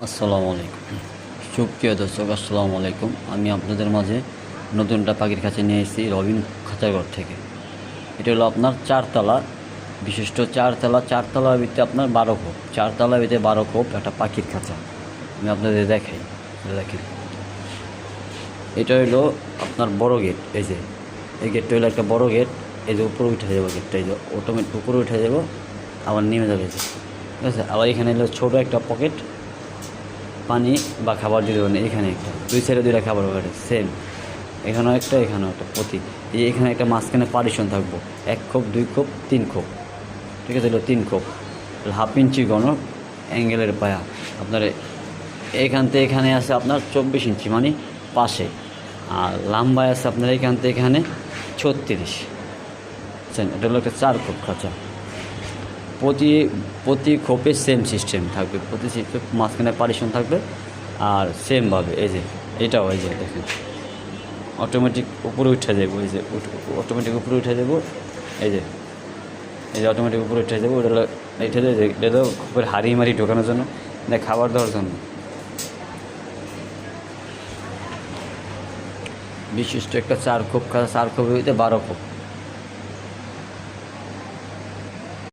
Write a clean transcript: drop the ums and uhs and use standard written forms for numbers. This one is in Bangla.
আসসালামু আলাইকুম। সুপ্রিয় দর্শক, আসসালামু আলাইকুম। আমি আপনাদের মাঝে নতুন একটা পাখির খাঁচা নিয়ে এসেছি রবিন খাঁচাঘর থেকে। এটা হলো আপনার চারতলা বিশিষ্ট চারতলার ভিতরে আপনার 12 খোপ, চারতলার ভিতরে 12 খোপ একটা পাখির খাঁচা। আমি আপনাদের দেখাই, দেখেন। এটা হলো আপনার বড় গেট। এই গেটটা হলো একটা বড় গেট। এই যে উপরে উঠে যাবো গেটটা, এই যে অটোমেটিক উপরে উঠে যাবো, আবার নেমে যাবে, ঠিক আছে। আবার এখানে হলো ছোটো একটা পকেট, পানি বা খাবার দিতে পারেন। এখানে একটা, দুই সাইডে দুইটা খাবার পকেট সেম, এখানেও একটা এখানেও একটা প্রতি। এই এখানে একটা মাঝখানে পার্টিশন থাকবো, 1 খোপ 2 খোপ 3 খোপ, ঠিক আছে। এলো 3 খোপ, 1/2 ইঞ্চি ঘন অ্যাঙ্গেলের পায়া আপনার। এখান থেকে এখানে আছে আপনার 24 ইঞ্চি, মানে পাশে। আর লম্বায় আছে আপনার এখান থেকে এখানে 36। এটা হলো একটা 4 খোপ খাঁচা। প্রতি প্রতি খোপে সেম সিস্টেম থাকবে, প্রতি মাঝখানে পার্টিশন থাকবে। আর সেমভাবে এই যে এটাও, এই যে দেখেন, অটোমেটিক উপরে উঠে যাবো, এই যে অটোমেটিক উপরে উঠে যাবো, এই যে অটোমেটিক উপরে উঠে যাবো। ওটা এটা এটা খোপের হাড়ি মারি ঢোকানোর জন্য, দেখ খাবার দেওয়ার জন্য। বিশিষ্ট একটা 4 খোপ খাঁচা, 4 খোপের ভিতরে 12 খোপ।